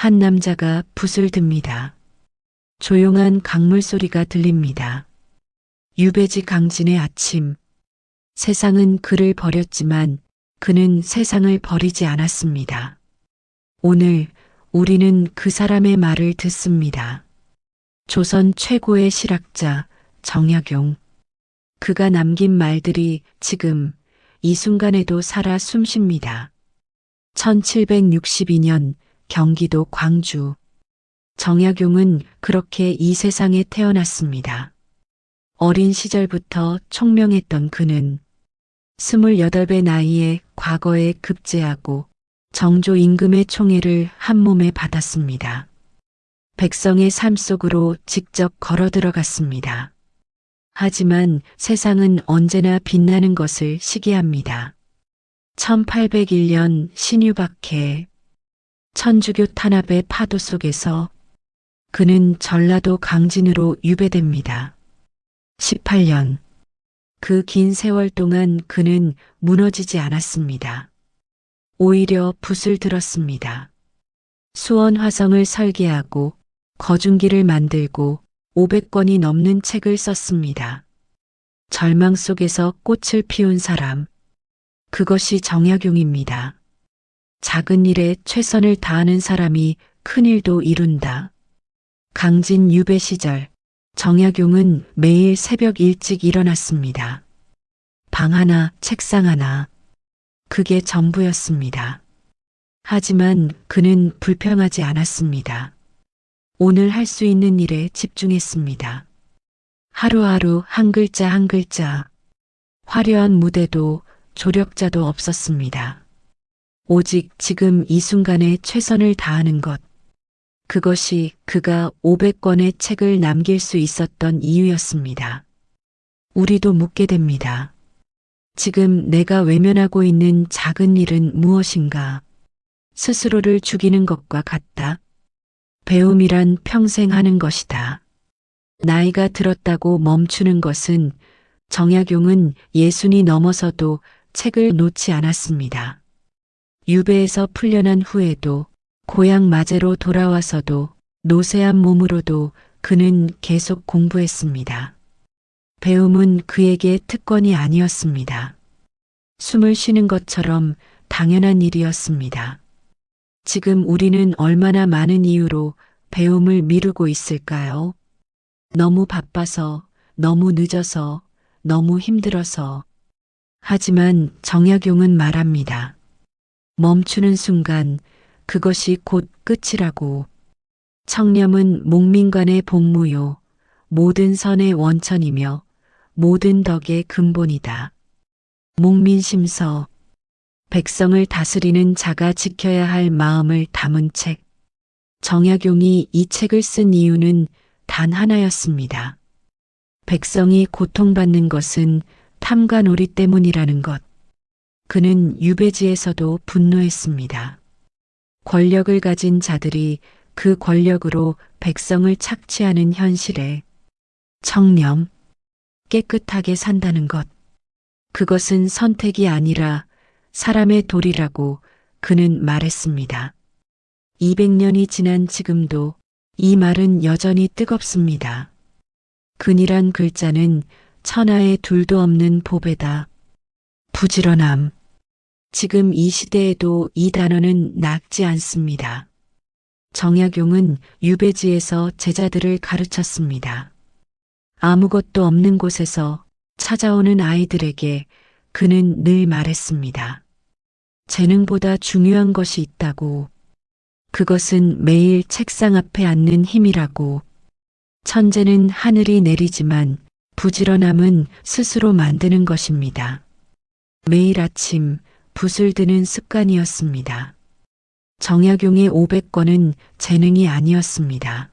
한 남자가 붓을 듭니다. 조용한 강물 소리가 들립니다. 유배지 강진의 아침. 세상은 그를 버렸지만 그는 세상을 버리지 않았습니다. 오늘 우리는 그 사람의 말을 듣습니다. 조선 최고의 실학자 정약용. 그가 남긴 말들이 지금 이 순간에도 살아 숨쉽니다. 1762년 경기도 광주. 정약용은 그렇게 이 세상에 태어났습니다. 어린 시절부터 총명했던 그는 28의 나이에 과거에 급제하고 정조 임금의 총애를 한 몸에 받았습니다. 백성의 삶 속으로 직접 걸어 들어갔습니다. 하지만 세상은 언제나 빛나는 것을 시기합니다. 1801년 신유박해 천주교 탄압의 파도 속에서 그는 전라도 강진으로 유배됩니다. 18년. 그 긴 세월 동안 그는 무너지지 않았습니다. 오히려 붓을 들었습니다. 수원 화성을 설계하고 거중기를 만들고 500권이 넘는 책을 썼습니다. 절망 속에서 꽃을 피운 사람. 그것이 정약용입니다. 작은 일에 최선을 다하는 사람이 큰 일도 이룬다. 강진 유배 시절 정약용은 매일 새벽 일찍 일어났습니다. 방 하나, 책상 하나. 그게 전부였습니다. 하지만 그는 불평하지 않았습니다. 오늘 할 수 있는 일에 집중했습니다. 하루하루 한 글자 한 글자. 화려한 무대도 조력자도 없었습니다. 오직 지금 이 순간에 최선을 다하는 것. 그것이 그가 500권의 책을 남길 수 있었던 이유였습니다. 우리도 묻게 됩니다. 지금 내가 외면하고 있는 작은 일은 무엇인가? 스스로를 죽이는 것과 같다. 배움이란 평생 하는 것이다. 나이가 들었다고 멈추는 것은 정약용은 60이 넘어서도 책을 놓지 않았습니다. 유배에서 풀려난 후에도 고향 마제로 돌아와서도 노쇠한 몸으로도 그는 계속 공부했습니다. 배움은 그에게 특권이 아니었습니다. 숨을 쉬는 것처럼 당연한 일이었습니다. 지금 우리는 얼마나 많은 이유로 배움을 미루고 있을까요? 너무 바빠서, 너무 늦어서, 너무 힘들어서. 하지만 정약용은 말합니다. 멈추는 순간 그것이 곧 끝이라고. 청렴은 목민관의 복무요. 모든 선의 원천이며 모든 덕의 근본이다. 목민심서. 백성을 다스리는 자가 지켜야 할 마음을 담은 책. 정약용이 이 책을 쓴 이유는 단 하나였습니다. 백성이 고통받는 것은 탐관오리 때문이라는 것. 그는 유배지에서도 분노했습니다. 권력을 가진 자들이 그 권력으로 백성을 착취하는 현실에 청렴, 깨끗하게 산다는 것. 그것은 선택이 아니라 사람의 도리라고 그는 말했습니다. 200년이 지난 지금도 이 말은 여전히 뜨겁습니다. 근이란 글자는 천하에 둘도 없는 보배다. 부지런함. 지금 이 시대에도 이 단어는 낡지 않습니다. 정약용은 유배지에서 제자들을 가르쳤습니다. 아무것도 없는 곳에서 찾아오는 아이들에게 그는 늘 말했습니다. 재능보다 중요한 것이 있다고. 그것은 매일 책상 앞에 앉는 힘이라고. 천재는 하늘이 내리지만 부지런함은 스스로 만드는 것입니다. 매일 아침 붓을 드는 습관이었습니다. 정약용의 500권은 재능이 아니었습니다.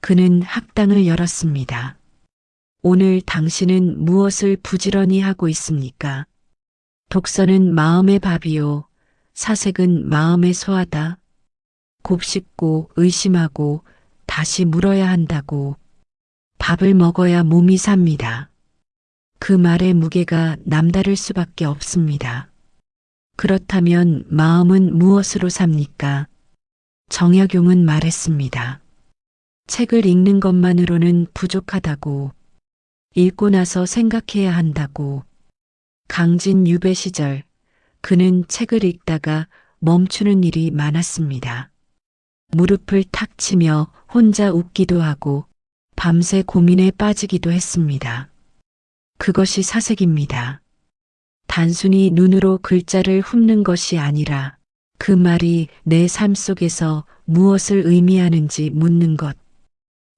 그는 학당을 열었습니다. 오늘 당신은 무엇을 부지런히 하고 있습니까? 독서는 마음의 밥이요. 사색은 마음의 소화다. 곱씹고 의심하고 다시 물어야 한다고. 밥을 먹어야 몸이 삽니다. 그 말의 무게가 남다를 수밖에 없습니다. 그렇다면 마음은 무엇으로 삽니까? 정약용은 말했습니다. 책을 읽는 것만으로는 부족하다고, 읽고 나서 생각해야 한다고. 강진 유배 시절 그는 책을 읽다가 멈추는 일이 많았습니다. 무릎을 탁 치며 혼자 웃기도 하고 밤새 고민에 빠지기도 했습니다. 그것이 사색입니다. 단순히 눈으로 글자를 훑는 것이 아니라 그 말이 내 삶 속에서 무엇을 의미하는지 묻는 것.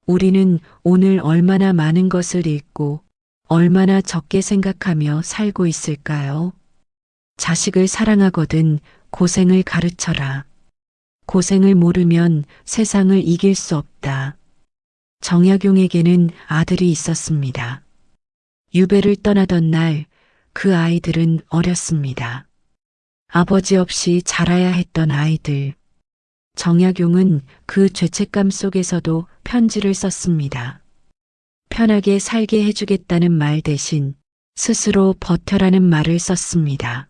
우리는 오늘 얼마나 많은 것을 읽고 얼마나 적게 생각하며 살고 있을까요? 자식을 사랑하거든 고생을 가르쳐라. 고생을 모르면 세상을 이길 수 없다. 정약용에게는 아들이 있었습니다. 유배를 떠나던 날 그 아이들은 어렸습니다. 아버지 없이 자라야 했던 아이들. 정약용은 그 죄책감 속에서도 편지를 썼습니다. 편하게 살게 해주겠다는 말 대신 스스로 버텨라는 말을 썼습니다.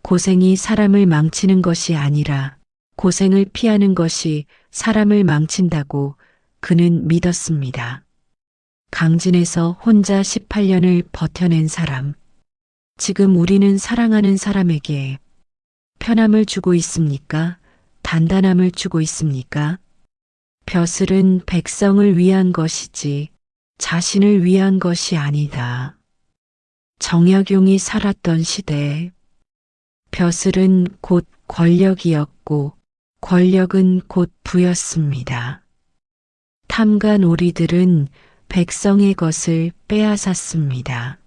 고생이 사람을 망치는 것이 아니라 고생을 피하는 것이 사람을 망친다고 그는 믿었습니다. 강진에서 혼자 18년을 버텨낸 사람. 지금 우리는 사랑하는 사람에게 편함을 주고 있습니까? 단단함을 주고 있습니까? 벼슬은 백성을 위한 것이지 자신을 위한 것이 아니다. 정약용이 살았던 시대, 벼슬은 곧 권력이었고 권력은 곧 부였습니다. 탐관오리들은 백성의 것을 빼앗았습니다.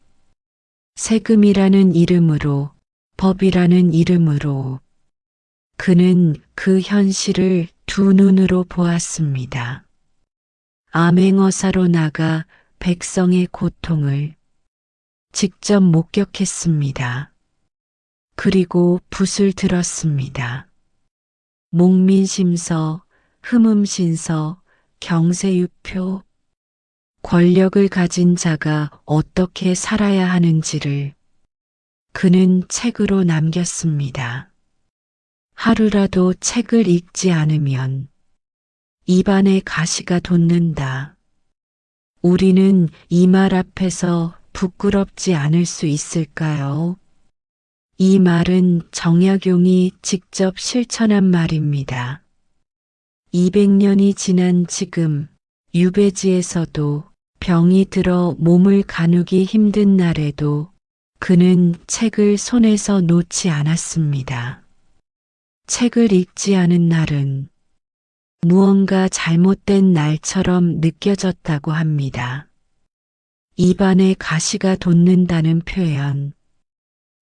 세금이라는 이름으로, 법이라는 이름으로 그는 그 현실을 두 눈으로 보았습니다. 암행어사로 나가 백성의 고통을 직접 목격했습니다. 그리고 붓을 들었습니다. 목민심서, 흠음신서, 경세유표, 권력을 가진 자가 어떻게 살아야 하는지를 그는 책으로 남겼습니다. 하루라도 책을 읽지 않으면 입안에 가시가 돋는다. 우리는 이 말 앞에서 부끄럽지 않을 수 있을까요? 이 말은 정약용이 직접 실천한 말입니다. 200년이 지난 지금 유배지에서도 병이 들어 몸을 가누기 힘든 날에도 그는 책을 손에서 놓지 않았습니다. 책을 읽지 않은 날은 무언가 잘못된 날처럼 느껴졌다고 합니다. 입안에 가시가 돋는다는 표현,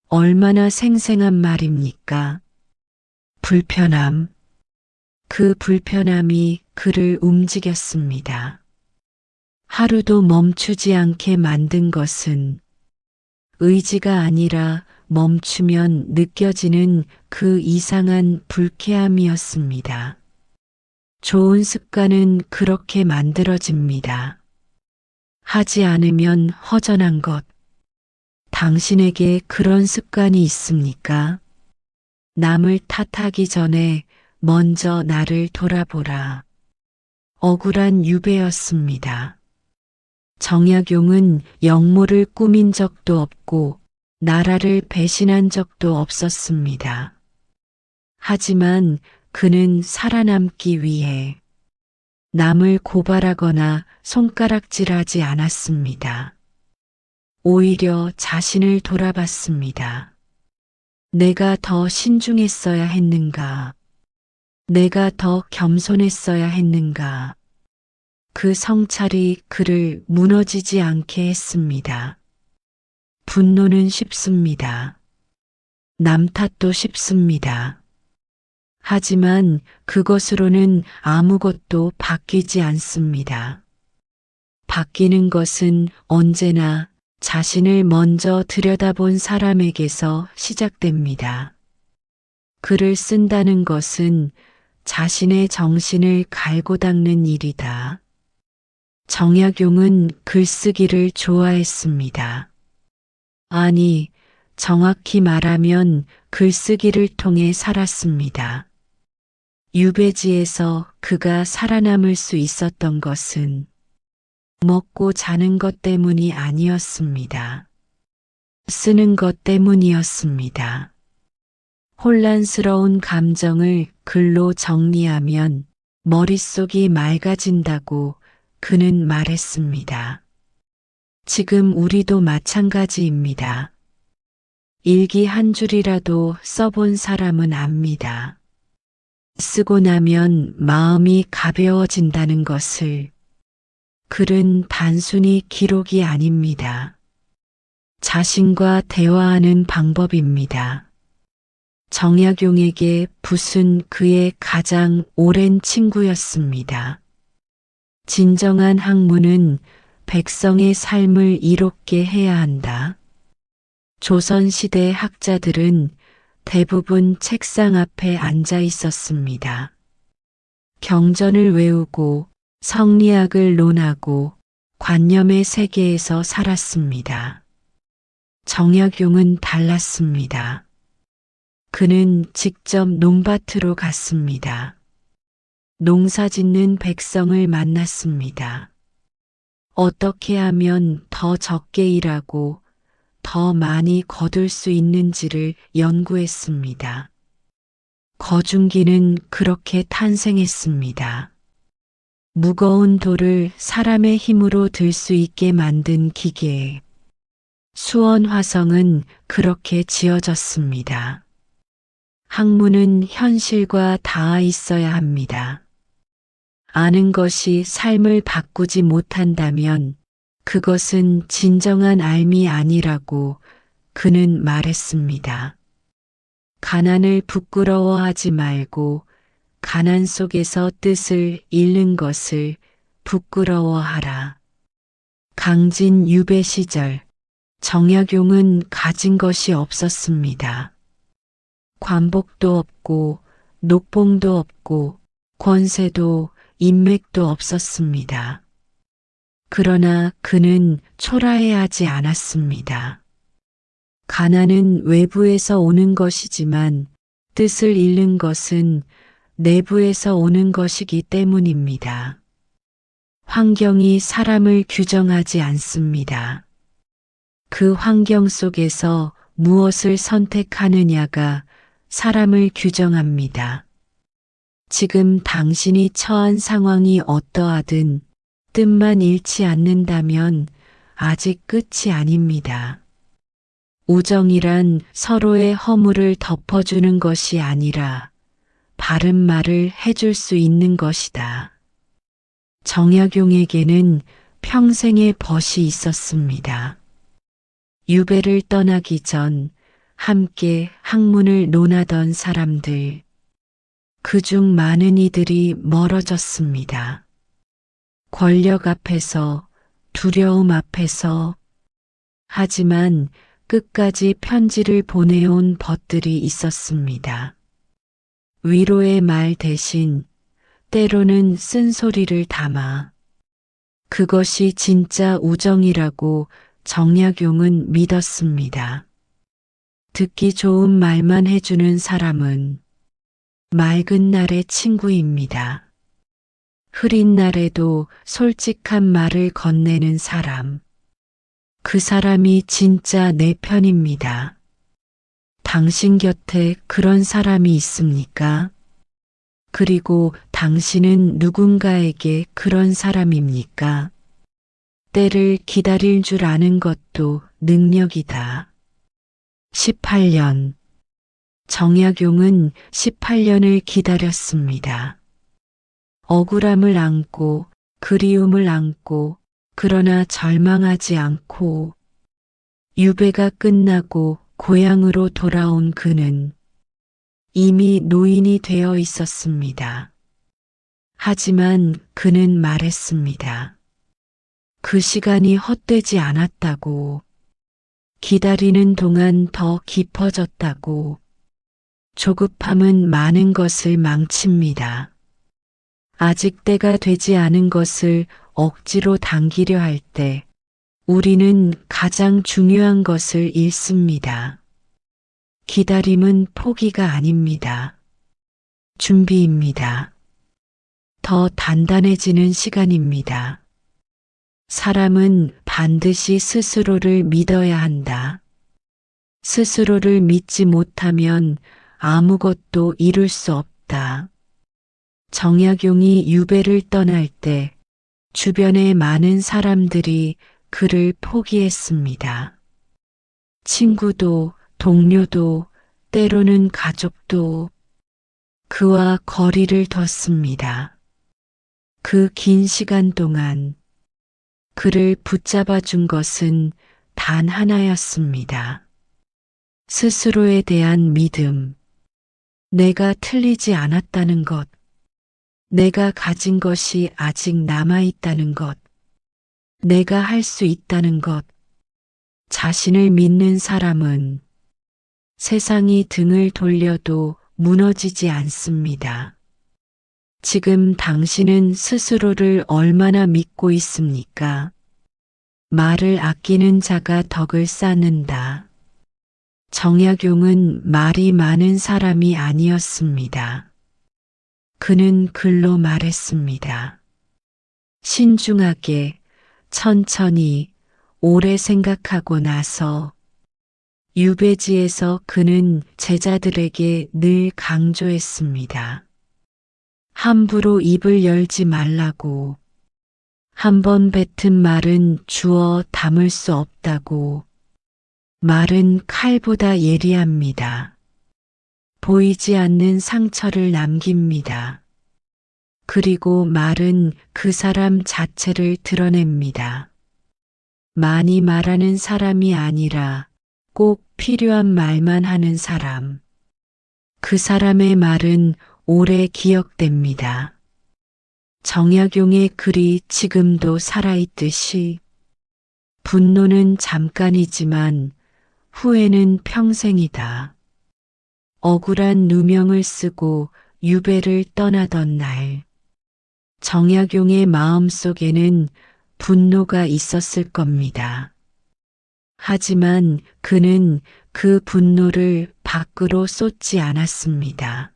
얼마나 생생한 말입니까? 불편함, 그 불편함이 그를 움직였습니다. 하루도 멈추지 않게 만든 것은 의지가 아니라 멈추면 느껴지는 그 이상한 불쾌함이었습니다. 좋은 습관은 그렇게 만들어집니다. 하지 않으면 허전한 것. 당신에게 그런 습관이 있습니까? 남을 탓하기 전에 먼저 나를 돌아보라. 억울한 유배였습니다. 정약용은 영모를 꾸민 적도 없고 나라를 배신한 적도 없었습니다. 하지만 그는 살아남기 위해 남을 고발하거나 손가락질하지 않았습니다. 오히려 자신을 돌아봤습니다. 내가 더 신중했어야 했는가? 내가 더 겸손했어야 했는가? 그 성찰이 그를 무너지지 않게 했습니다. 분노는 쉽습니다. 남 탓도 쉽습니다. 하지만 그것으로는 아무것도 바뀌지 않습니다. 바뀌는 것은 언제나 자신을 먼저 들여다본 사람에게서 시작됩니다. 글을 쓴다는 것은 자신의 정신을 갈고 닦는 일이다. 정약용은 글쓰기를 좋아했습니다. 아니, 정확히 말하면 글쓰기를 통해 살았습니다. 유배지에서 그가 살아남을 수 있었던 것은 먹고 자는 것 때문이 아니었습니다. 쓰는 것 때문이었습니다. 혼란스러운 감정을 글로 정리하면 머릿속이 맑아진다고 그는 말했습니다. 지금 우리도 마찬가지입니다. 일기 한 줄이라도 써본 사람은 압니다. 쓰고 나면 마음이 가벼워진다는 것을. 글은 단순히 기록이 아닙니다. 자신과 대화하는 방법입니다. 정약용에게 붓은 그의 가장 오랜 친구였습니다. 진정한 학문은 백성의 삶을 이롭게 해야 한다. 조선시대 학자들은 대부분 책상 앞에 앉아 있었습니다. 경전을 외우고 성리학을 논하고 관념의 세계에서 살았습니다. 정약용은 달랐습니다. 그는 직접 논밭으로 갔습니다. 농사짓는 백성을 만났습니다. 어떻게 하면 더 적게 일하고 더 많이 거둘 수 있는지를 연구했습니다. 거중기는 그렇게 탄생했습니다. 무거운 돌을 사람의 힘으로 들 수 있게 만든 기계. 수원화성은 그렇게 지어졌습니다. 학문은 현실과 닿아 있어야 합니다. 아는 것이 삶을 바꾸지 못한다면 그것은 진정한 알미 아니라고 그는 말했습니다. 가난을 부끄러워하지 말고 가난 속에서 뜻을 잃는 것을 부끄러워하라. 강진 유배 시절 정약용은 가진 것이 없었습니다. 관복도 없고 녹봉도 없고 권세도 인맥도 없었습니다. 그러나 그는 초라해하지 않았습니다. 가난은 외부에서 오는 것이지만 뜻을 잃는 것은 내부에서 오는 것이기 때문입니다. 환경이 사람을 규정하지 않습니다. 그 환경 속에서 무엇을 선택하느냐가 사람을 규정합니다. 지금 당신이 처한 상황이 어떠하든 뜻만 잃지 않는다면 아직 끝이 아닙니다. 우정이란 서로의 허물을 덮어주는 것이 아니라 바른 말을 해줄 수 있는 것이다. 정약용에게는 평생의 벗이 있었습니다. 유배를 떠나기 전 함께 학문을 논하던 사람들. 그중 많은 이들이 멀어졌습니다. 권력 앞에서, 두려움 앞에서. 하지만 끝까지 편지를 보내온 벗들이 있었습니다. 위로의 말 대신 때로는 쓴소리를 담아. 그것이 진짜 우정이라고 정약용은 믿었습니다. 듣기 좋은 말만 해주는 사람은 맑은 날의 친구입니다. 흐린 날에도 솔직한 말을 건네는 사람. 그 사람이 진짜 내 편입니다. 당신 곁에 그런 사람이 있습니까? 그리고 당신은 누군가에게 그런 사람입니까? 때를 기다릴 줄 아는 것도 능력이다. 18년. 정약용은 18년을 기다렸습니다. 억울함을 안고 그리움을 안고 그러나 절망하지 않고 유배가 끝나고 고향으로 돌아온 그는 이미 노인이 되어 있었습니다. 하지만 그는 말했습니다. 그 시간이 헛되지 않았다고. 기다리는 동안 더 깊어졌다고. 조급함은 많은 것을 망칩니다. 아직 때가 되지 않은 것을 억지로 당기려 할 때 우리는 가장 중요한 것을 잃습니다. 기다림은 포기가 아닙니다. 준비입니다. 더 단단해지는 시간입니다. 사람은 반드시 스스로를 믿어야 한다. 스스로를 믿지 못하면 아무것도 이룰 수 없다. 정약용이 유배를 떠날 때 주변의 많은 사람들이 그를 포기했습니다. 친구도, 동료도, 때로는 가족도 그와 거리를 뒀습니다. 그 긴 시간 동안 그를 붙잡아 준 것은 단 하나였습니다. 스스로에 대한 믿음, 내가 틀리지 않았다는 것, 내가 가진 것이 아직 남아있다는 것, 내가 할 수 있다는 것, 자신을 믿는 사람은 세상이 등을 돌려도 무너지지 않습니다. 지금 당신은 스스로를 얼마나 믿고 있습니까? 말을 아끼는 자가 덕을 쌓는다. 정약용은 말이 많은 사람이 아니었습니다. 그는 글로 말했습니다. 신중하게, 천천히, 오래 생각하고 나서 유배지에서 그는 제자들에게 늘 강조했습니다. 함부로 입을 열지 말라고, 한 번 뱉은 말은 주워 담을 수 없다고, 말은 칼보다 예리합니다. 보이지 않는 상처를 남깁니다. 그리고 말은 그 사람 자체를 드러냅니다. 많이 말하는 사람이 아니라 꼭 필요한 말만 하는 사람. 그 사람의 말은 오래 기억됩니다. 정약용의 글이 지금도 살아있듯이 분노는 잠깐이지만 후회는 평생이다. 억울한 누명을 쓰고 유배를 떠나던 날, 정약용의 마음속에는 분노가 있었을 겁니다. 하지만 그는 그 분노를 밖으로 쏟지 않았습니다.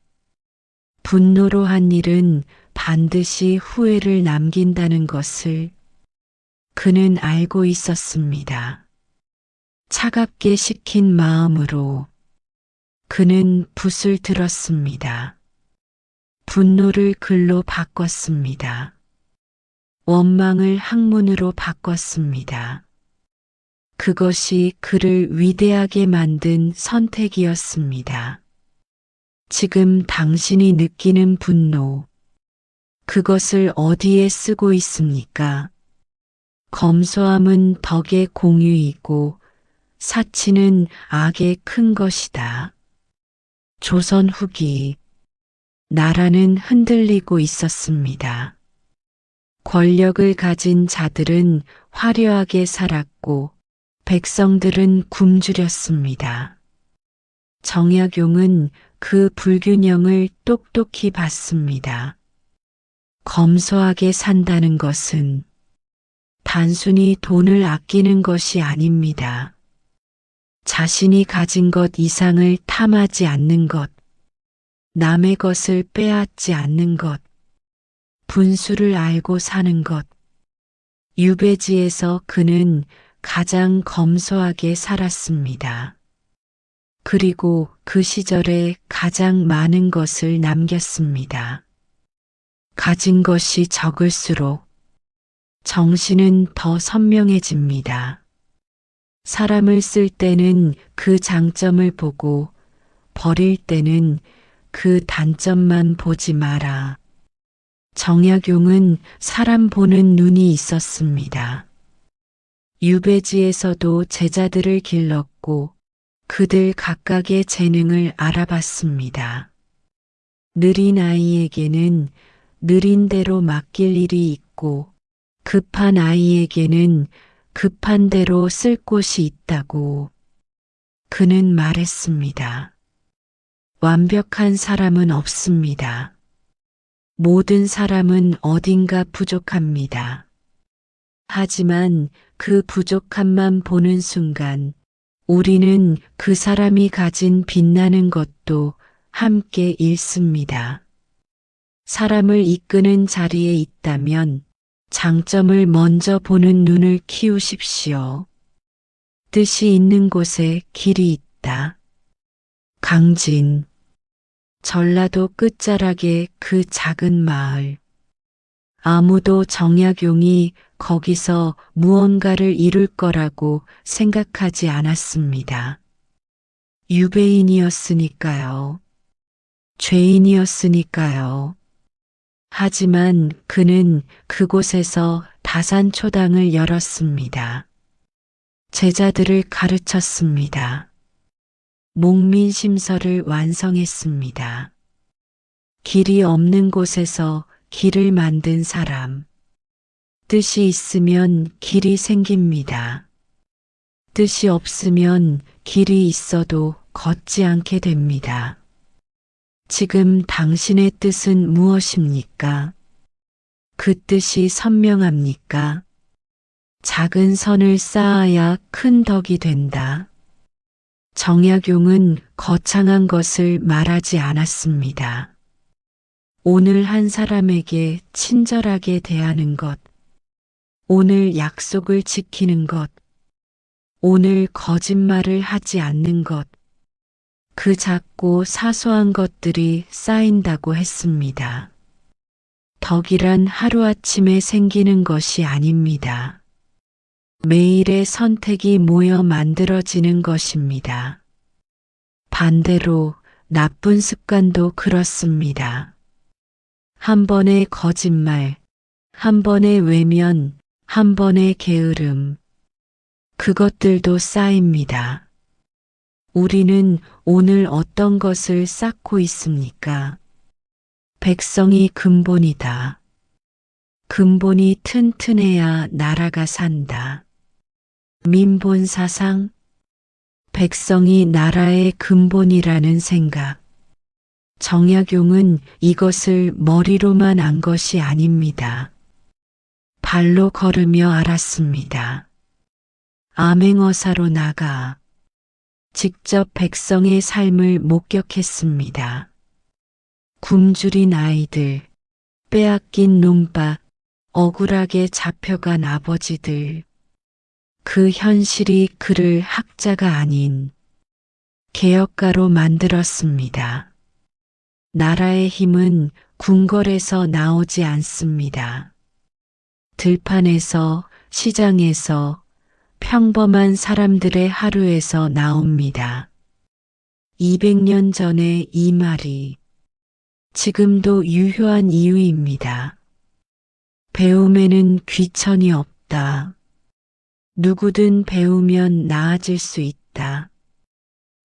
분노로 한 일은 반드시 후회를 남긴다는 것을 그는 알고 있었습니다. 차갑게 식힌 마음으로 그는 붓을 들었습니다. 분노를 글로 바꿨습니다. 원망을 학문으로 바꿨습니다. 그것이 그를 위대하게 만든 선택이었습니다. 지금 당신이 느끼는 분노, 그것을 어디에 쓰고 있습니까? 검소함은 덕의 공유이고 사치는 악의 큰 것이다. 조선 후기, 나라는 흔들리고 있었습니다. 권력을 가진 자들은 화려하게 살았고 백성들은 굶주렸습니다. 정약용은 그 불균형을 똑똑히 봤습니다. 검소하게 산다는 것은 단순히 돈을 아끼는 것이 아닙니다. 자신이 가진 것 이상을 탐하지 않는 것, 남의 것을 빼앗지 않는 것, 분수를 알고 사는 것. 유배지에서 그는 가장 검소하게 살았습니다. 그리고 그 시절에 가장 많은 것을 남겼습니다. 가진 것이 적을수록 정신은 더 선명해집니다. 사람을 쓸 때는 그 장점을 보고 버릴 때는 그 단점만 보지 마라. 정약용은 사람 보는 눈이 있었습니다. 유배지에서도 제자들을 길렀고 그들 각각의 재능을 알아봤습니다. 느린 아이에게는 느린 대로 맡길 일이 있고 급한 아이에게는 급한 대로 쓸 곳이 있다고 그는 말했습니다. 완벽한 사람은 없습니다. 모든 사람은 어딘가 부족합니다. 하지만 그 부족함만 보는 순간 우리는 그 사람이 가진 빛나는 것도 함께 잃습니다. 사람을 이끄는 자리에 있다면 장점을 먼저 보는 눈을 키우십시오. 뜻이 있는 곳에 길이 있다. 강진. 전라도 끝자락의 그 작은 마을. 아무도 정약용이 거기서 무언가를 이룰 거라고 생각하지 않았습니다. 유배인이었으니까요. 죄인이었으니까요. 하지만 그는 그곳에서 다산초당을 열었습니다. 제자들을 가르쳤습니다. 목민심서를 완성했습니다. 길이 없는 곳에서 길을 만든 사람. 뜻이 있으면 길이 생깁니다. 뜻이 없으면 길이 있어도 걷지 않게 됩니다. 지금 당신의 뜻은 무엇입니까? 그 뜻이 선명합니까? 작은 선을 쌓아야 큰 덕이 된다. 정약용은 거창한 것을 말하지 않았습니다. 오늘 한 사람에게 친절하게 대하는 것, 오늘 약속을 지키는 것, 오늘 거짓말을 하지 않는 것, 그 작고 사소한 것들이 쌓인다고 했습니다. 덕이란 하루아침에 생기는 것이 아닙니다. 매일의 선택이 모여 만들어지는 것입니다. 반대로 나쁜 습관도 그렇습니다. 한 번의 거짓말, 한 번의 외면, 한 번의 게으름, 그것들도 쌓입니다. 우리는 오늘 어떤 것을 쌓고 있습니까? 백성이 근본이다. 근본이 튼튼해야 나라가 산다. 민본사상, 백성이 나라의 근본이라는 생각. 정약용은 이것을 머리로만 안 것이 아닙니다. 발로 걸으며 알았습니다. 암행어사로 나가 직접 백성의 삶을 목격했습니다. 굶주린 아이들, 빼앗긴 논밭, 억울하게 잡혀간 아버지들. 그 현실이 그를 학자가 아닌 개혁가로 만들었습니다. 나라의 힘은 궁궐에서 나오지 않습니다. 들판에서, 시장에서, 평범한 사람들의 하루에서 나옵니다. 200년 전의 이 말이 지금도 유효한 이유입니다. 배움에는 귀천이 없다. 누구든 배우면 나아질 수 있다.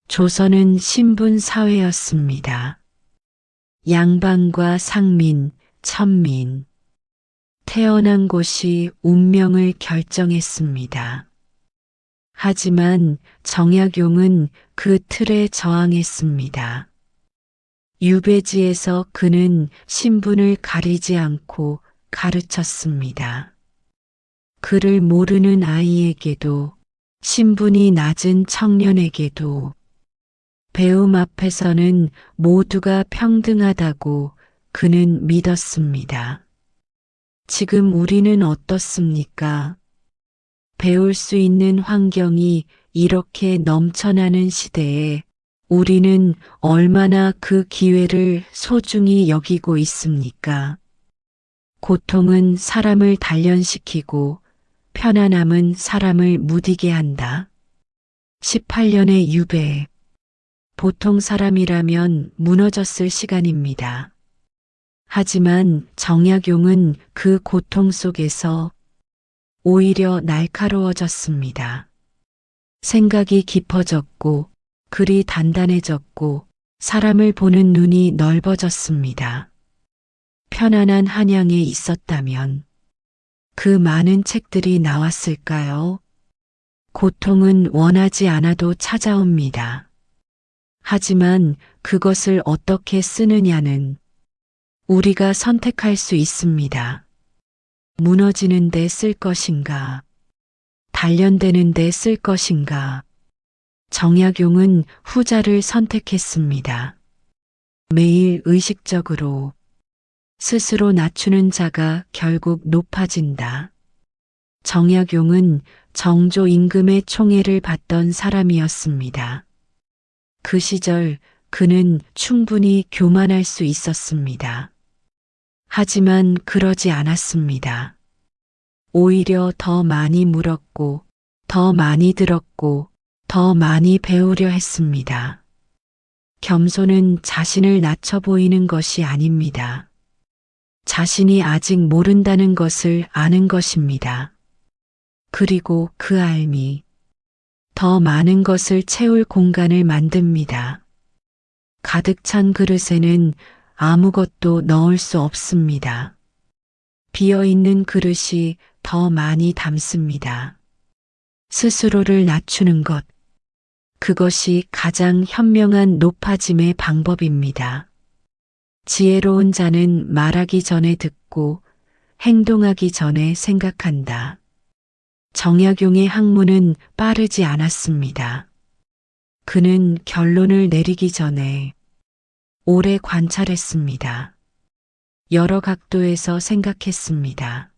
조선은 신분 사회였습니다. 양반과 상민, 천민. 태어난 곳이 운명을 결정했습니다. 하지만 정약용은 그 틀에 저항했습니다. 유배지에서 그는 신분을 가리지 않고 가르쳤습니다. 그를 모르는 아이에게도, 신분이 낮은 청년에게도, 배움 앞에서는 모두가 평등하다고 그는 믿었습니다. 지금 우리는 어떻습니까? 배울 수 있는 환경이 이렇게 넘쳐나는 시대에 우리는 얼마나 그 기회를 소중히 여기고 있습니까? 고통은 사람을 단련시키고 편안함은 사람을 무디게 한다. 18년의 유배. 보통 사람이라면 무너졌을 시간입니다. 하지만 정약용은 그 고통 속에서 오히려 날카로워졌습니다. 생각이 깊어졌고 글이 단단해졌고 사람을 보는 눈이 넓어졌습니다. 편안한 한양에 있었다면 그 많은 책들이 나왔을까요? 고통은 원하지 않아도 찾아옵니다. 하지만 그것을 어떻게 쓰느냐는 우리가 선택할 수 있습니다. 무너지는 데 쓸 것인가? 단련되는 데 쓸 것인가? 정약용은 후자를 선택했습니다. 매일 의식적으로 스스로 낮추는 자가 결국 높아진다. 정약용은 정조 임금의 총애를 받던 사람이었습니다. 그 시절 그는 충분히 교만할 수 있었습니다. 하지만 그러지 않았습니다. 오히려 더 많이 물었고, 더 많이 들었고, 더 많이 배우려 했습니다. 겸손은 자신을 낮춰 보이는 것이 아닙니다. 자신이 아직 모른다는 것을 아는 것입니다. 그리고 그 알미, 더 많은 것을 채울 공간을 만듭니다. 가득 찬 그릇에는 아무것도 넣을 수 없습니다. 비어있는 그릇이 더 많이 담습니다. 스스로를 낮추는 것, 그것이 가장 현명한 높아짐의 방법입니다. 지혜로운 자는 말하기 전에 듣고 행동하기 전에 생각한다. 정약용의 학문은 빠르지 않았습니다. 그는 결론을 내리기 전에 오래 관찰했습니다. 여러 각도에서 생각했습니다.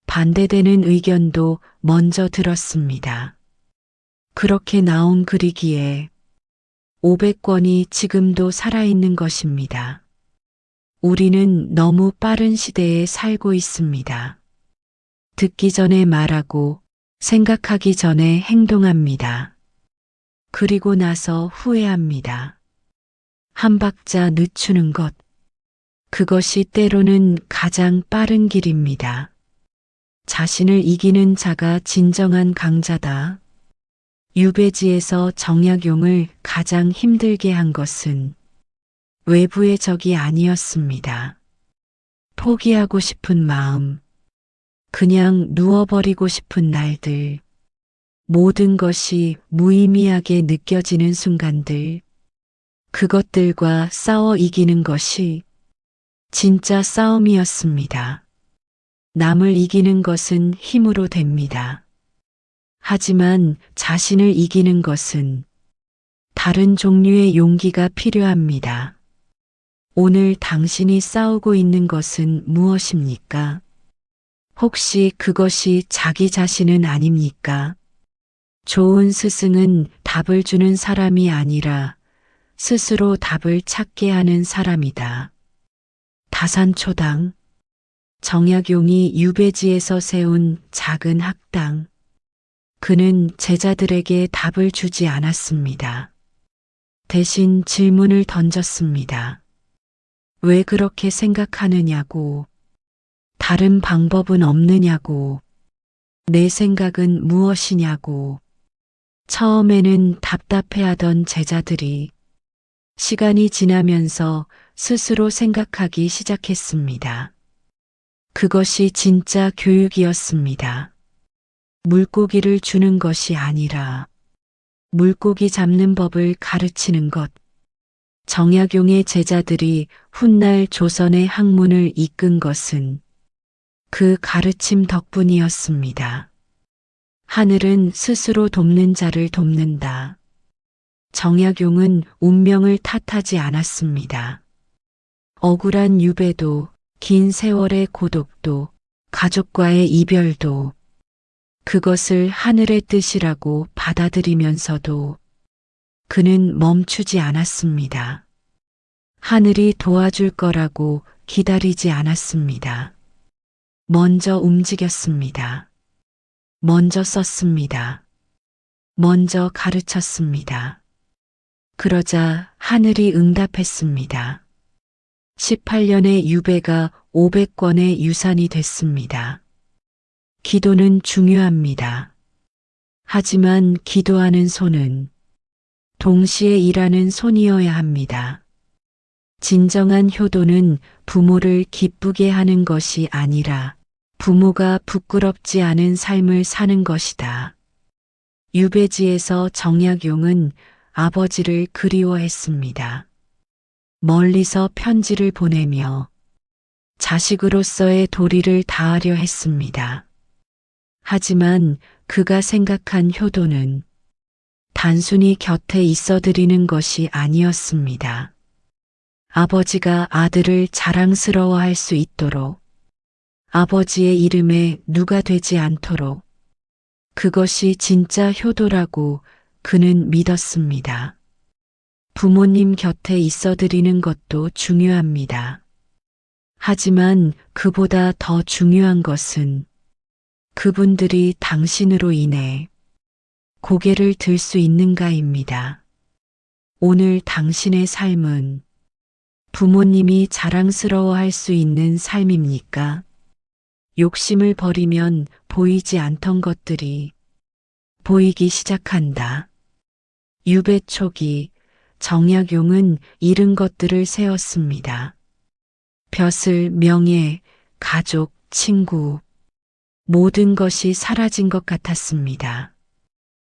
반대되는 의견도 먼저 들었습니다. 그렇게 나온 글이기에 500권이 지금도 살아있는 것입니다. 우리는 너무 빠른 시대에 살고 있습니다. 듣기 전에 말하고 생각하기 전에 행동합니다. 그리고 나서 후회합니다. 한 박자 늦추는 것, 그것이 때로는 가장 빠른 길입니다. 자신을 이기는 자가 진정한 강자다. 유배지에서 정약용을 가장 힘들게 한 것은 외부의 적이 아니었습니다. 포기하고 싶은 마음, 그냥 누워버리고 싶은 날들, 모든 것이 무의미하게 느껴지는 순간들, 그것들과 싸워 이기는 것이 진짜 싸움이었습니다. 남을 이기는 것은 힘으로 됩니다. 하지만 자신을 이기는 것은 다른 종류의 용기가 필요합니다. 오늘 당신이 싸우고 있는 것은 무엇입니까? 혹시 그것이 자기 자신은 아닙니까? 좋은 스승은 답을 주는 사람이 아니라 스스로 답을 찾게 하는 사람이다. 다산초당, 정약용이 유배지에서 세운 작은 학당. 그는 제자들에게 답을 주지 않았습니다. 대신 질문을 던졌습니다. 왜 그렇게 생각하느냐고, 다른 방법은 없느냐고, 내 생각은 무엇이냐고. 처음에는 답답해하던 제자들이 시간이 지나면서 스스로 생각하기 시작했습니다. 그것이 진짜 교육이었습니다. 물고기를 주는 것이 아니라 물고기 잡는 법을 가르치는 것. 정약용의 제자들이 훗날 조선의 학문을 이끈 것은 그 가르침 덕분이었습니다. 하늘은 스스로 돕는 자를 돕는다. 정약용은 운명을 탓하지 않았습니다. 억울한 유배도, 긴 세월의 고독도, 가족과의 이별도, 그것을 하늘의 뜻이라고 받아들이면서도 그는 멈추지 않았습니다. 하늘이 도와줄 거라고 기다리지 않았습니다. 먼저 움직였습니다. 먼저 썼습니다. 먼저 가르쳤습니다. 그러자 하늘이 응답했습니다. 18년의 유배가 500권의 유산이 됐습니다. 기도는 중요합니다. 하지만 기도하는 손은 동시에 일하는 손이어야 합니다. 진정한 효도는 부모를 기쁘게 하는 것이 아니라 부모가 부끄럽지 않은 삶을 사는 것이다. 유배지에서 정약용은 아버지를 그리워했습니다. 멀리서 편지를 보내며 자식으로서의 도리를 다하려 했습니다. 하지만 그가 생각한 효도는 단순히 곁에 있어드리는 것이 아니었습니다. 아버지가 아들을 자랑스러워할 수 있도록, 아버지의 이름에 누가 되지 않도록, 그것이 진짜 효도라고 그는 믿었습니다. 부모님 곁에 있어 드리는 것도 중요합니다. 하지만 그보다 더 중요한 것은 그분들이 당신으로 인해 고개를 들 수 있는가입니다. 오늘 당신의 삶은 부모님이 자랑스러워할 수 있는 삶입니까? 욕심을 버리면 보이지 않던 것들이 보이기 시작한다. 유배 초기 정약용은 잃은 것들을 세웠습니다. 벼슬, 명예, 가족, 친구, 모든 것이 사라진 것 같았습니다.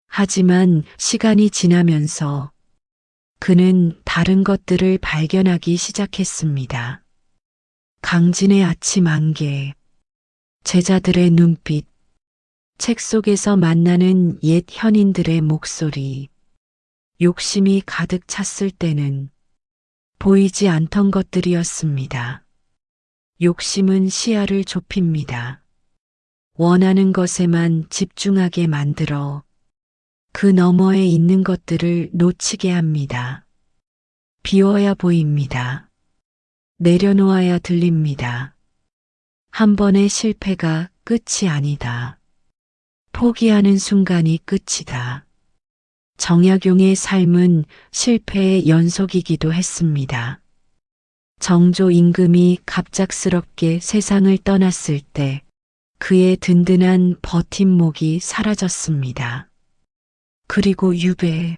하지만 시간이 지나면서 그는 다른 것들을 발견하기 시작했습니다. 강진의 아침 안개, 제자들의 눈빛, 책 속에서 만나는 옛 현인들의 목소리, 욕심이 가득 찼을 때는 보이지 않던 것들이었습니다. 욕심은 시야를 좁힙니다. 원하는 것에만 집중하게 만들어 그 너머에 있는 것들을 놓치게 합니다. 비워야 보입니다. 내려놓아야 들립니다. 한 번의 실패가 끝이 아니다. 포기하는 순간이 끝이다. 정약용의 삶은 실패의 연속이기도 했습니다. 정조 임금이 갑작스럽게 세상을 떠났을 때 그의 든든한 버팀목이 사라졌습니다. 그리고 유배,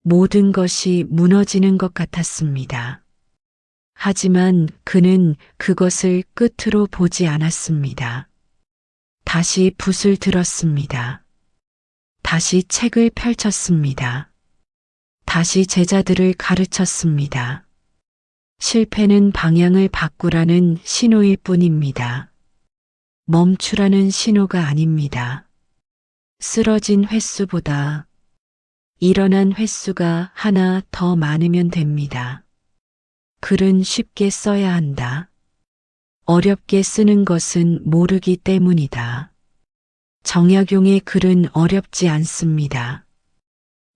모든 것이 무너지는 것 같았습니다. 하지만 그는 그것을 끝으로 보지 않았습니다. 다시 붓을 들었습니다. 다시 책을 펼쳤습니다. 다시 제자들을 가르쳤습니다. 실패는 방향을 바꾸라는 신호일 뿐입니다. 멈추라는 신호가 아닙니다. 쓰러진 횟수보다 일어난 횟수가 하나 더 많으면 됩니다. 글은 쉽게 써야 한다. 어렵게 쓰는 것은 모르기 때문이다. 정약용의 글은 어렵지 않습니다.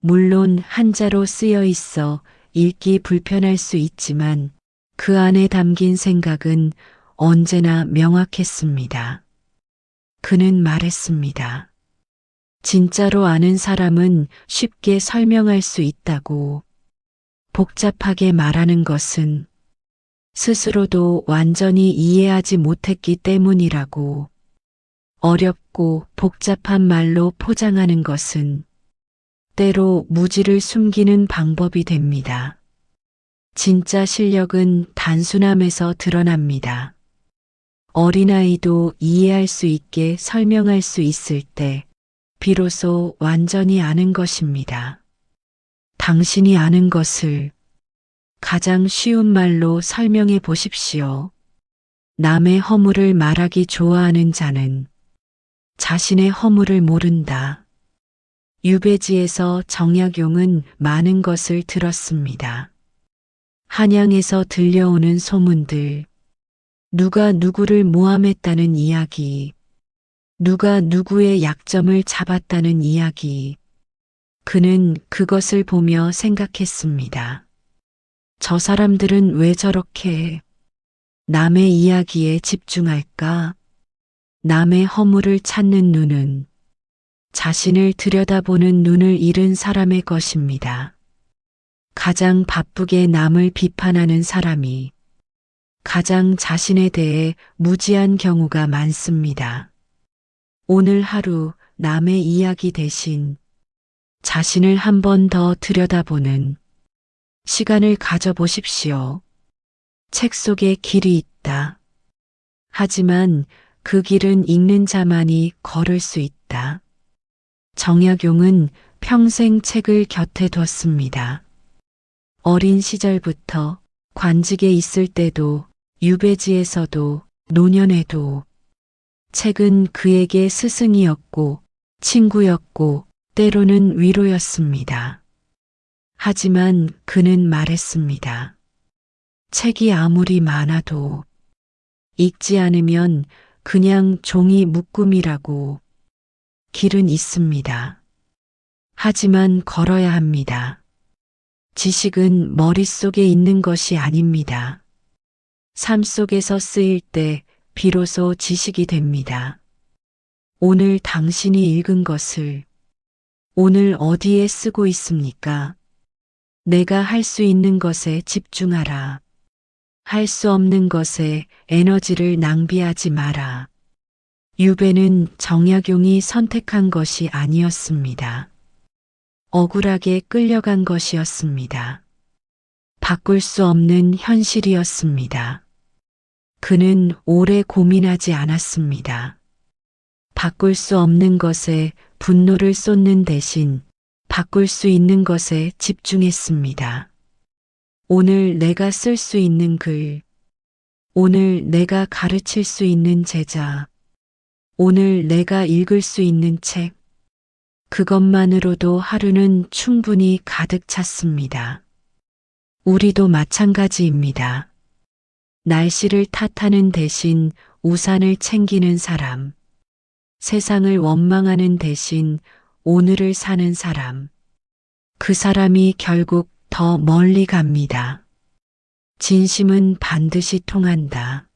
물론 한자로 쓰여 있어 읽기 불편할 수 있지만 그 안에 담긴 생각은 언제나 명확했습니다. 그는 말했습니다. 진짜로 아는 사람은 쉽게 설명할 수 있다고. 복잡하게 말하는 것은 스스로도 완전히 이해하지 못했기 때문이라고. 어렵고 복잡한 말로 포장하는 것은 때로 무지를 숨기는 방법이 됩니다. 진짜 실력은 단순함에서 드러납니다. 어린아이도 이해할 수 있게 설명할 수 있을 때 비로소 완전히 아는 것입니다. 당신이 아는 것을 가장 쉬운 말로 설명해 보십시오. 남의 허물을 말하기 좋아하는 자는 자신의 허물을 모른다. 유배지에서 정약용은 많은 것을 들었습니다. 한양에서 들려오는 소문들, 누가 누구를 모함했다는 이야기, 누가 누구의 약점을 잡았다는 이야기. 그는 그것을 보며 생각했습니다. 저 사람들은 왜 저렇게 남의 이야기에 집중할까? 남의 허물을 찾는 눈은 자신을 들여다보는 눈을 잃은 사람의 것입니다. 가장 바쁘게 남을 비판하는 사람이 가장 자신에 대해 무지한 경우가 많습니다. 오늘 하루 남의 이야기 대신 자신을 한 번 더 들여다보는 시간을 가져보십시오. 책 속에 길이 있다. 하지만 그 길은 읽는 자만이 걸을 수 있다. 정약용은 평생 책을 곁에 뒀습니다. 어린 시절부터 관직에 있을 때도 유배지에서도 노년에도 책은 그에게 스승이었고 친구였고 때로는 위로였습니다. 하지만 그는 말했습니다. 책이 아무리 많아도 읽지 않으면 그냥 종이 묶음이라고. 길은 있습니다. 하지만 걸어야 합니다. 지식은 머릿속에 있는 것이 아닙니다. 삶 속에서 쓰일 때 비로소 지식이 됩니다. 오늘 당신이 읽은 것을 오늘 어디에 쓰고 있습니까? 내가 할 수 있는 것에 집중하라. 할 수 없는 것에 에너지를 낭비하지 마라. 유배는 정약용이 선택한 것이 아니었습니다. 억울하게 끌려간 것이었습니다. 바꿀 수 없는 현실이었습니다. 그는 오래 고민하지 않았습니다. 바꿀 수 없는 것에 분노를 쏟는 대신 바꿀 수 있는 것에 집중했습니다. 오늘 내가 쓸 수 있는 글, 오늘 내가 가르칠 수 있는 제자, 오늘 내가 읽을 수 있는 책, 그것만으로도 하루는 충분히 가득 찼습니다. 우리도 마찬가지입니다. 날씨를 탓하는 대신 우산을 챙기는 사람, 세상을 원망하는 대신 오늘을 사는 사람, 그 사람이 결국 더 멀리 갑니다. 진심은 반드시 통한다.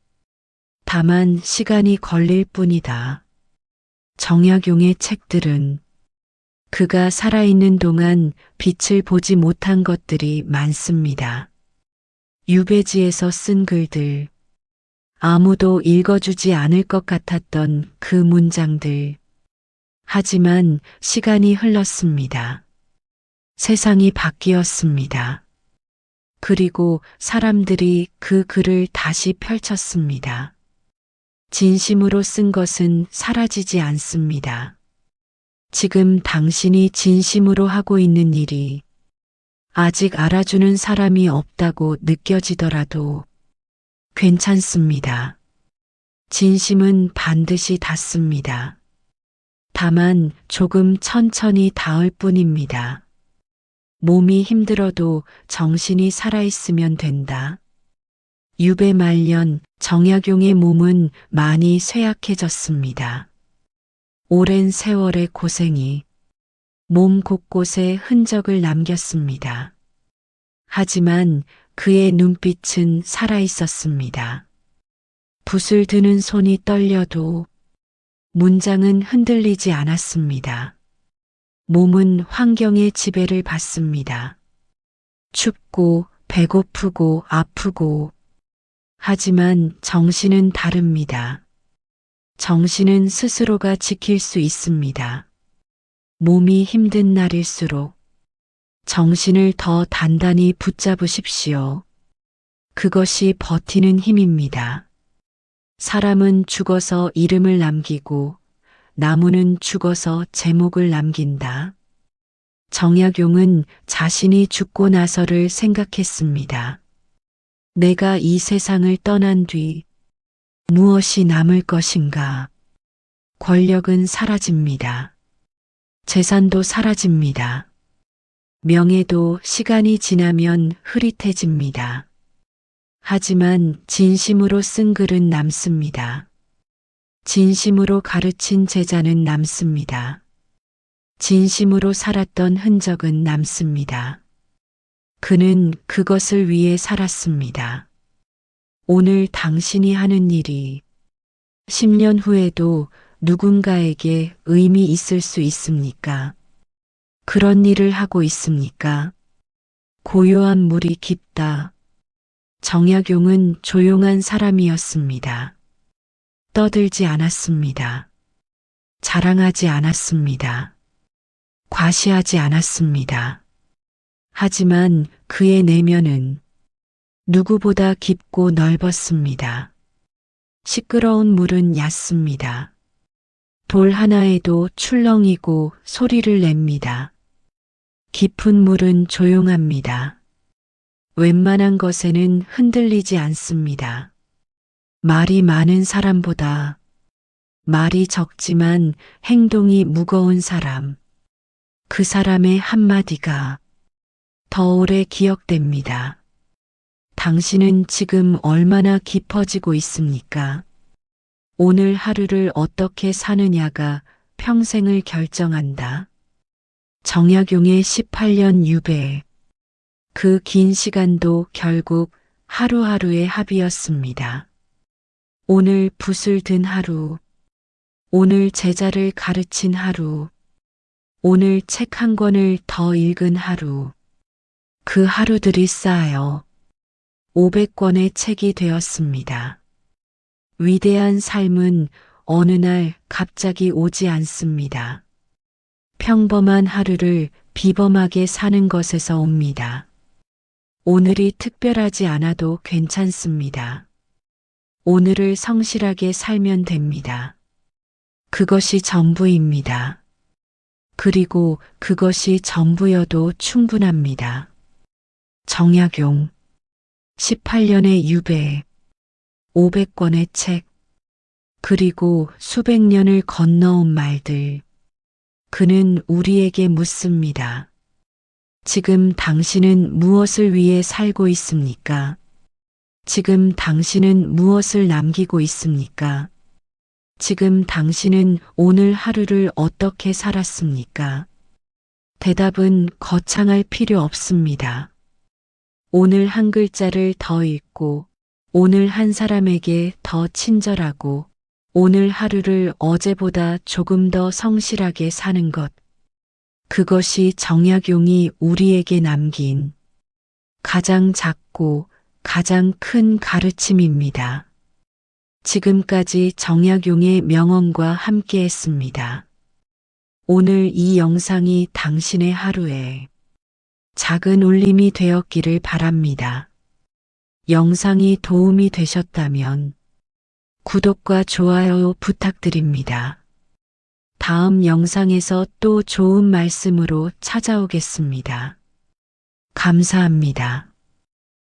다만 시간이 걸릴 뿐이다. 정약용의 책들은 그가 살아있는 동안 빛을 보지 못한 것들이 많습니다. 유배지에서 쓴 글들, 아무도 읽어주지 않을 것 같았던 그 문장들. 하지만 시간이 흘렀습니다. 세상이 바뀌었습니다. 그리고 사람들이 그 글을 다시 펼쳤습니다. 진심으로 쓴 것은 사라지지 않습니다. 지금 당신이 진심으로 하고 있는 일이 아직 알아주는 사람이 없다고 느껴지더라도 괜찮습니다. 진심은 반드시 닿습니다. 다만 조금 천천히 닿을 뿐입니다. 몸이 힘들어도 정신이 살아있으면 된다. 유배 말년 정약용의 몸은 많이 쇠약해졌습니다. 오랜 세월의 고생이 몸 곳곳에 흔적을 남겼습니다. 하지만 그의 눈빛은 살아있었습니다. 붓을 드는 손이 떨려도 문장은 흔들리지 않았습니다. 몸은 환경의 지배를 받습니다. 춥고 배고프고 아프고. 하지만 정신은 다릅니다. 정신은 스스로가 지킬 수 있습니다. 몸이 힘든 날일수록 정신을 더 단단히 붙잡으십시오. 그것이 버티는 힘입니다. 사람은 죽어서 이름을 남기고 나무는 죽어서 제목을 남긴다. 정약용은 자신이 죽고 나서를 생각했습니다. 내가 이 세상을 떠난 뒤 무엇이 남을 것인가? 권력은 사라집니다. 재산도 사라집니다. 명예도 시간이 지나면 흐릿해집니다. 하지만 진심으로 쓴 글은 남습니다. 진심으로 가르친 제자는 남습니다. 진심으로 살았던 흔적은 남습니다. 그는 그것을 위해 살았습니다. 오늘 당신이 하는 일이 10년 후에도 누군가에게 의미 있을 수 있습니까? 그런 일을 하고 있습니까? 고요한 물이 깊다. 정약용은 조용한 사람이었습니다. 떠들지 않았습니다. 자랑하지 않았습니다. 과시하지 않았습니다. 하지만 그의 내면은 누구보다 깊고 넓었습니다. 시끄러운 물은 얕습니다. 돌 하나에도 출렁이고 소리를 냅니다. 깊은 물은 조용합니다. 웬만한 것에는 흔들리지 않습니다. 말이 많은 사람보다 말이 적지만 행동이 무거운 사람, 그 사람의 한마디가 더 오래 기억됩니다. 당신은 지금 얼마나 깊어지고 있습니까? 오늘 하루를 어떻게 사느냐가 평생을 결정한다. 정약용의 18년 유배. 그 긴 시간도 결국 하루하루의 합이었습니다. 오늘 붓을 든 하루, 오늘 제자를 가르친 하루, 오늘 책 한 권을 더 읽은 하루, 그 하루들이 쌓여 500권의 책이 되었습니다. 위대한 삶은 어느 날 갑자기 오지 않습니다. 평범한 하루를 비범하게 사는 것에서 옵니다. 오늘이 특별하지 않아도 괜찮습니다. 오늘을 성실하게 살면 됩니다. 그것이 전부입니다. 그리고 그것이 전부여도 충분합니다. 정약용 18년의 유배, 500권의 책, 그리고 수백 년을 건너온 말들. 그는 우리에게 묻습니다. 지금 당신은 무엇을 위해 살고 있습니까? 지금 당신은 무엇을 남기고 있습니까? 지금 당신은 오늘 하루를 어떻게 살았습니까? 대답은 거창할 필요 없습니다. 오늘 한 글자를 더 읽고, 오늘 한 사람에게 더 친절하고, 오늘 하루를 어제보다 조금 더 성실하게 사는 것. 그것이 정약용이 우리에게 남긴 가장 작고 가장 큰 가르침입니다. 지금까지 정약용의 명언과 함께 했습니다. 오늘 이 영상이 당신의 하루에 작은 울림이 되었기를 바랍니다. 영상이 도움이 되셨다면 구독과 좋아요 부탁드립니다. 다음 영상에서 또 좋은 말씀으로 찾아오겠습니다. 감사합니다.